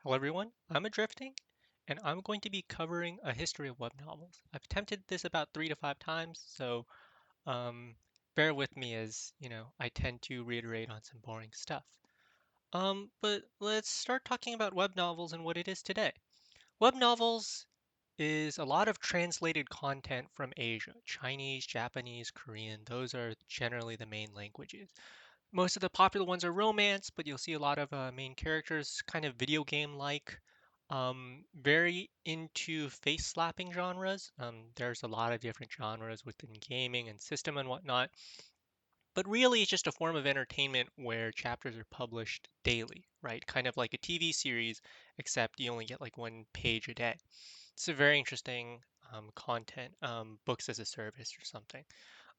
Hello everyone, I'm Adrifting, and I'm going to be covering a history of web novels. I've attempted this about 3 to 5 times, so um, bear with me as, I tend to reiterate on some boring stuff. But let's start talking about web novels and what it is today. Web novels is a lot of translated content from Asia. Chinese, Japanese, Korean, those are generally the main languages. Most of the popular ones are romance, but you'll see a lot of main characters, kind of video game like. Very into face slapping genres. There's a lot of different genres within gaming and system and whatnot. But really, it's just a form of entertainment where chapters are published daily, right? Kind of like a TV series, except you only get like one page a day. It's a very interesting content, books as a service or something.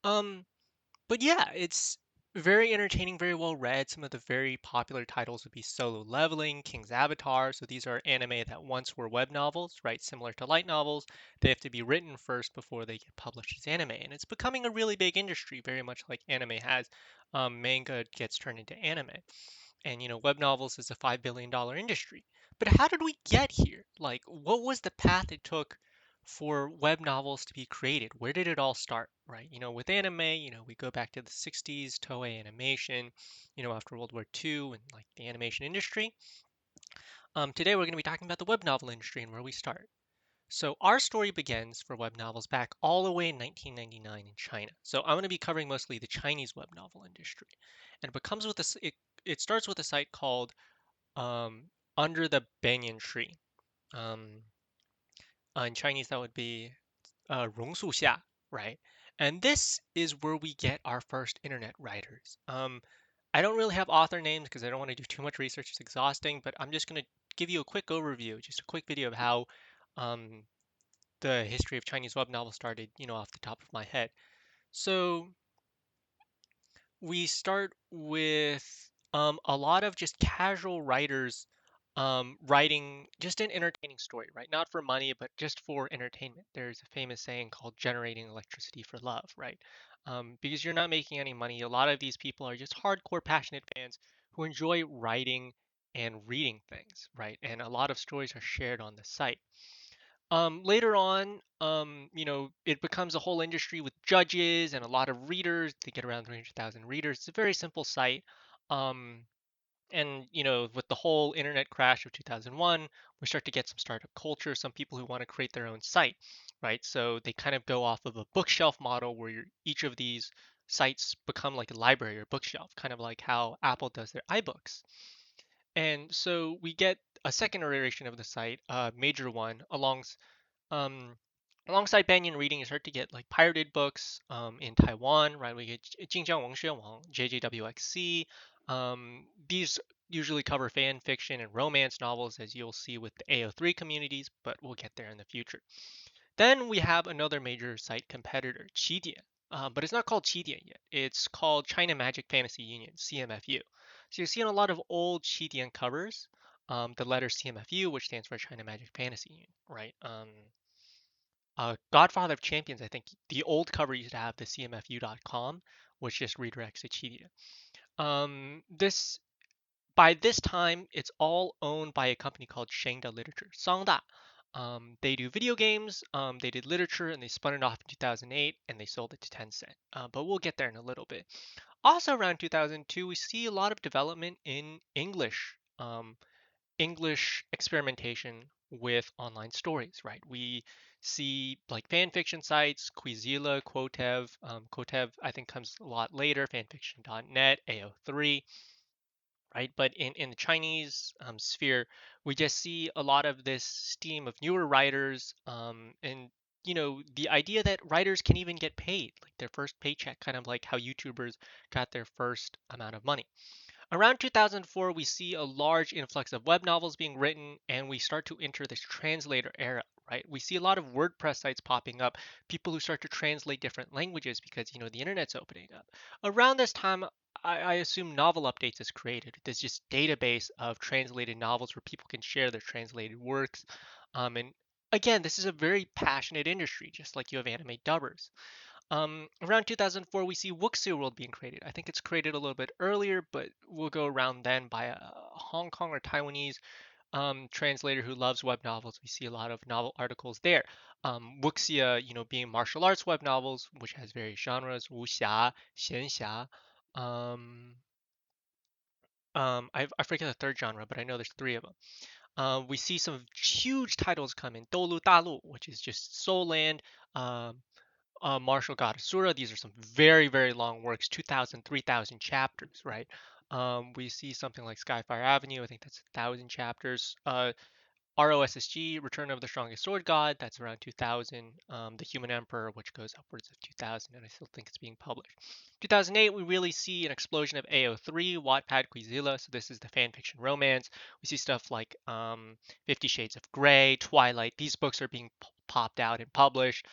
Um, but yeah, it's very entertaining, very well read. Some of the very popular titles would be Solo Leveling, King's Avatar. So these are anime that once were web novels, right? Similar to light novels. They have to be written first before they get published as anime. And it's becoming a really big industry, very much like anime has. Manga gets turned into anime. And web novels is a $5 billion industry. But how did we get here? Like, what was the path it took for web novels to be created? Where did it all start, right? With anime, we go back to the 60s, Toei animation, after World War II and like the animation industry. Today we're going to be talking about the web novel industry and where we start. So our story begins for web novels back all the way in 1999 in China. So I'm going to be covering mostly the Chinese web novel industry. And it starts with a site called um, Under the Banyan Tree. Um, in Chinese, that would be 榕树下, right? And this is where we get our first internet writers. I don't really have author names because I don't want to do too much research. It's exhausting, but I'm just going to give you a quick overview, just a quick video of how um, the history of Chinese web novels started, off the top of my head. So we start with a lot of just casual writers writing just an entertaining story, right? Not for money, but just for entertainment. There's a famous saying called generating electricity for love, right? Because you're not making any money. A lot of these people are just hardcore, passionate fans who enjoy writing and reading things, right? And a lot of stories are shared on the site. Later on, it becomes a whole industry with judges and a lot of readers. They get around 300,000 readers. It's a very simple site. Um, and with the whole internet crash of 2001, we start to get some startup culture, some people who want to create their own site, right? So they kind of go off of a bookshelf model where each of these sites become like a library or bookshelf, kind of like how Apple does their iBooks. And so we get a second iteration of the site, a major one, um, alongside Banyan reading. You start to get like pirated books in Taiwan, right? We get Jingjiang Wangxue Wang, JJWXC. These usually cover fan fiction and romance novels, as you'll see with the AO3 communities, but we'll get there in the future. Then we have another major site competitor, Qidian. But it's not called Qidian yet. It's called China Magic Fantasy Union, CMFU. So you're seeing a lot of old Qidian covers, the letter CMFU, which stands for China Magic Fantasy Union, right? Godfather of Champions, I think the old cover used to have the CMFU.com, which just redirects to Qidian. This By this time, it's all owned by a company called Shangda Literature, Sangda. They do video games, they did literature, and they spun it off in 2008, and they sold it to Tencent. But we'll get there in a little bit. Also, around 2002, we see a lot of development in English experimentation with online stories, right? We see like fan fiction sites, Quizilla, Quotev. Quotev, I think, comes a lot later, fanfiction.net, AO3, right? But in the Chinese sphere, we just see a lot of this steam of newer writers, and the idea that writers can even get paid, like their first paycheck, kind of like how YouTubers got their first amount of money. Around 2004, we see a large influx of web novels being written, and we start to enter this translator era, right? We see a lot of WordPress sites popping up, people who start to translate different languages because, the internet's opening up. Around this time, I assume Novel Updates is created. There's just database of translated novels where people can share their translated works. And again, this is a very passionate industry, just like you have anime dubbers. Around 2004, we see Wuxia World being created. I think it's created a little bit earlier, but we'll go around then by a Hong Kong or Taiwanese translator who loves web novels. We see a lot of novel articles there. Wuxia, being martial arts web novels, which has various genres, wuxia, xianxia. Um, I forget the third genre, but I know there's three of them. We see some huge titles come in. Dolu Dalu, which is just Soul Land, um, Martial God Asura. These are some very, very long works, 2,000, 3,000 chapters, right? We see something like Skyfire Avenue. I think that's 1,000 chapters. ROSSG, Return of the Strongest Sword God, that's around 2000. The Human Emperor, which goes upwards of 2000, and I still think it's being published. 2008, we really see an explosion of AO3, Wattpad, Quizilla, so this is the fan fiction romance. We see stuff like 50 Shades of Grey, Twilight. These books are being popped out and published.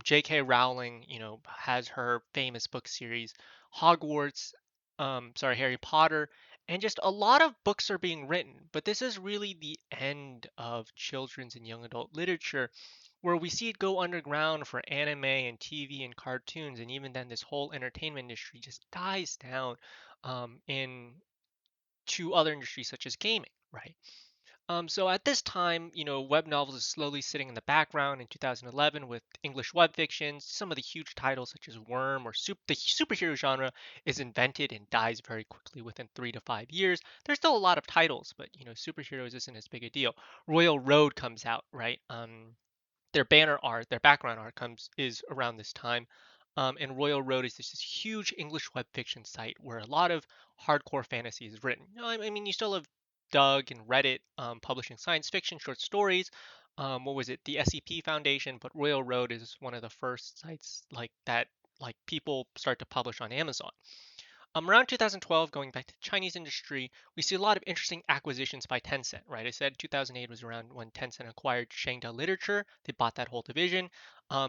J.K. Rowling, has her famous book series, Hogwarts, Harry Potter, and just a lot of books are being written, but this is really the end of children's and young adult literature, where we see it go underground for anime and TV and cartoons, and even then, this whole entertainment industry just dies down in to other industries such as gaming, right? So at this time, web novels is slowly sitting in the background in 2011 with English web fictions. Some of the huge titles such as Worm or the superhero genre is invented and dies very quickly within 3 to 5 years. There's still a lot of titles, but superheroes isn't as big a deal. Royal Road comes out, right? Their banner art, their background art is around this time. And Royal Road is this huge English web fiction site where a lot of hardcore fantasy is written. I mean, you still have Doug and Reddit publishing science fiction short stories. What was it? The SCP Foundation, but Royal Road is one of the first sites like that, like people start to publish on Amazon. Around 2012, going back to the Chinese industry, we see a lot of interesting acquisitions by Tencent, right? I said 2008 was around when Tencent acquired Shangda Literature. They bought that whole division.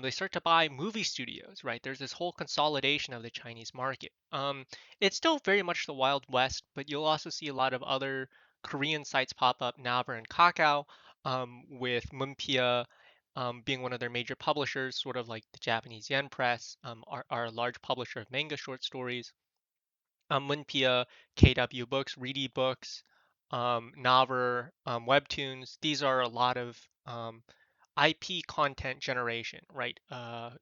They start to buy movie studios, right? There's this whole consolidation of the Chinese market. It's still very much the Wild West, but you'll also see a lot of other Korean sites pop up, Naver and Kakao, with Munpia being one of their major publishers, sort of like the Japanese Yen Press, are a large publisher of manga short stories. Munpia, KW Books, Reedy Books, Naver, Webtoons. These are a lot of IP content generation, right?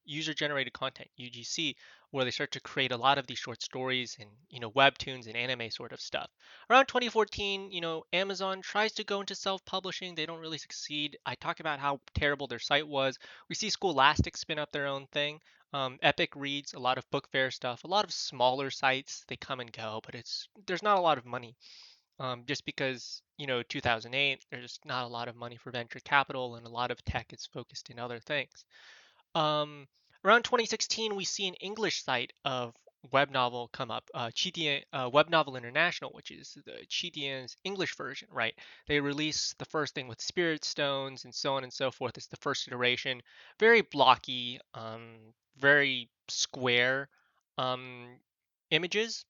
User generated content, UGC, where they start to create a lot of these short stories and webtoons and anime sort of stuff. Around 2014, Amazon tries to go into self-publishing. They don't really succeed. I talk about how terrible their site was. We see Scholastic spin up their own thing. Epic Reads, a lot of book fair stuff, a lot of smaller sites. They come and go, but there's not a lot of money just because 2008 there's not a lot of money for venture capital and a lot of tech is focused in other things. um, Around 2016 we see an English site of web novel come up, Chidian, Web Novel International, which is the Chidian's English version, right? They release the first thing with spirit stones and so on and so forth. It's the first iteration, very blocky, very square um, images.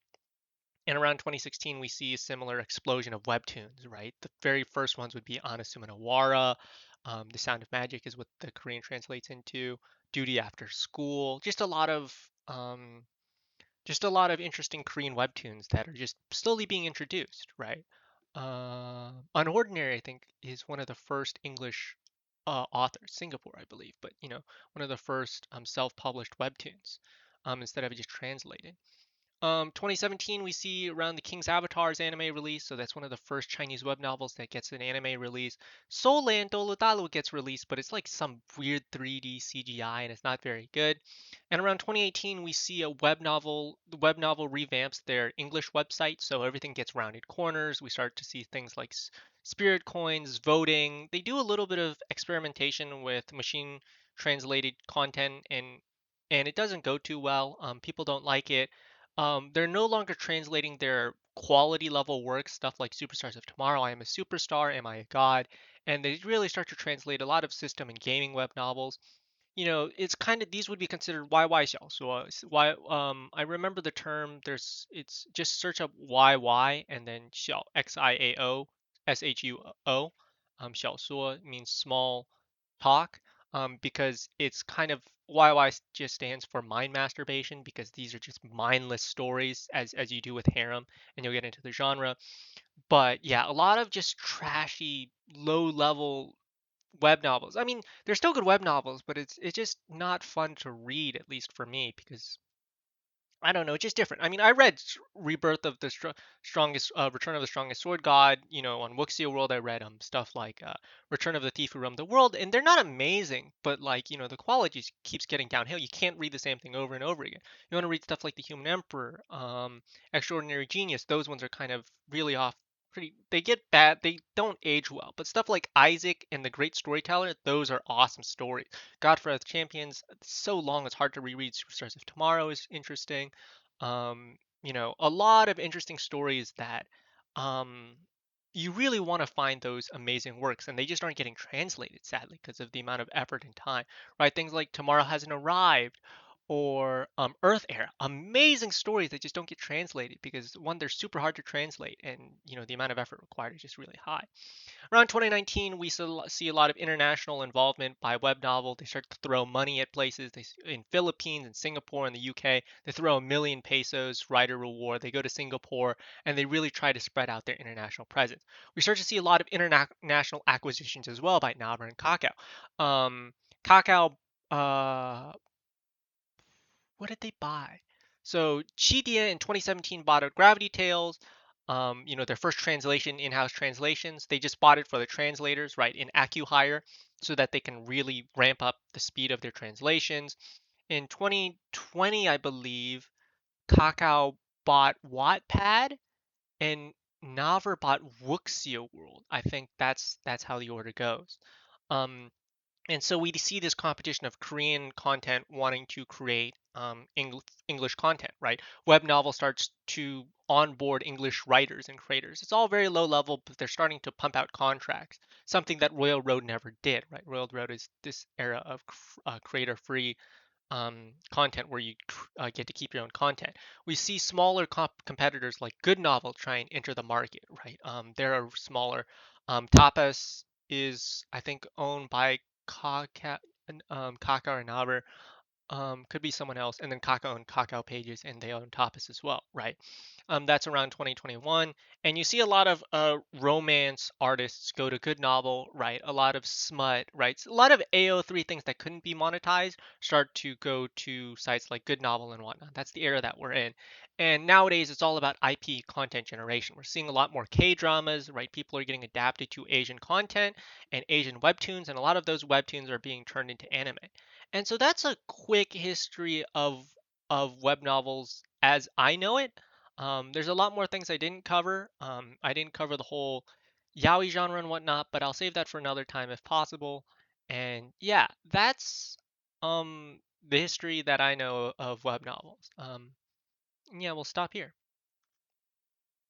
And around 2016, we see a similar explosion of webtoons, right? The very first ones would be Anasuma no Wara. The Sound of Magic is what the Korean translates into. Duty After School. Just a lot of interesting Korean webtoons that are just slowly being introduced, right? Unordinary, I think, is one of the first English authors, Singapore, I believe, but one of the first self-published webtoons instead of just translated. 2017, we see around the King's Avatar's anime release, so that's one of the first Chinese web novels that gets an anime release. Soul Land Dolo gets released, but it's like some weird 3D CGI and it's not very good. And around 2018, we see the web novel revamps their English website, so everything gets rounded corners. We start to see things like spirit coins, voting. They do a little bit of experimentation with machine translated content and it doesn't go too well. People don't like it. They're no longer translating their quality level work, stuff like Superstars of Tomorrow, I Am a Superstar, Am I a God? And they really start to translate a lot of system and gaming web novels. It's kind of these would be considered YY xiao. So why I remember the term. It's just search up YY and then xiao XIAO SHUO. Xiao suo means small talk because it's kind of YY just stands for mind masturbation because these are just mindless stories as you do with harem, and you'll get into the genre. But yeah, a lot of just trashy, low level web novels. I mean, they're still good web novels, but it's just not fun to read, at least for me, because I don't know, just different. I mean, I read Rebirth of the Strongest, Return of the Strongest Sword God. You know, on Wuxia World, I read stuff like Return of the Thief Who Roamed the World, and they're not amazing, but like the quality keeps getting downhill. You can't read the same thing over and over again. You want to read stuff like The Human Emperor, Extraordinary Genius. Those ones are kind of really off. Pretty, they get bad. They don't age well. But stuff like Isaac and The Great Storyteller, those are awesome stories. Godfather of Champions, so long it's hard to reread. Superstars of Tomorrow is interesting. A lot of interesting stories that um, you really want to find those amazing works, and they just aren't getting translated, sadly, because of the amount of effort and time, right? Things like Tomorrow Hasn't Arrived or Earth Era, amazing stories that just don't get translated because one, they're super hard to translate, and the amount of effort required is just really high. Around 2019, we see a lot of international involvement by web novel. They start to throw money at places. In Philippines and Singapore and the UK, they throw 1 million pesos writer reward. They go to Singapore and they really try to spread out their international presence. We start to see a lot of international acquisitions as well by Naver and Kakao. Kakao uh, what did they buy? So Chidia in 2017 bought out Gravity Tales. Their first translation, in-house translations. They just bought it for the translators, right, in AccuHire, so that they can really ramp up the speed of their translations. In 2020, I believe, Kakao bought Wattpad and Naver bought Wuxia World. I think that's how the order goes. Um, and so we see this competition of Korean content wanting to create English content, right? Web novel starts to onboard English writers and creators. It's all very low level, but they're starting to pump out contracts, something that Royal Road never did, right? Royal Road is this era of creator free content where you get to keep your own content. We see smaller competitors like Good Novel try and enter the market, right? They're smaller. Tapas is, I think, owned by Kaka or Naver, could be someone else, and then Kakao and Kakao Pages, and they own Tapas as well, right? That's around 2021, and you see a lot of romance artists go to Good Novel, right? A lot of smut, right? A lot of AO3 things that couldn't be monetized start to go to sites like Good Novel and whatnot. That's the era that we're in, and nowadays it's all about IP content generation. We're seeing a lot more K dramas, right? People are getting adapted to Asian content and Asian webtoons, and a lot of those webtoons are being turned into anime. And so that's a quick history of web novels as I know it. There's a lot more things I didn't cover. I didn't cover the whole yaoi genre and whatnot, but I'll save that for another time if possible. And yeah, that's the history that I know of web novels. Yeah, we'll stop here.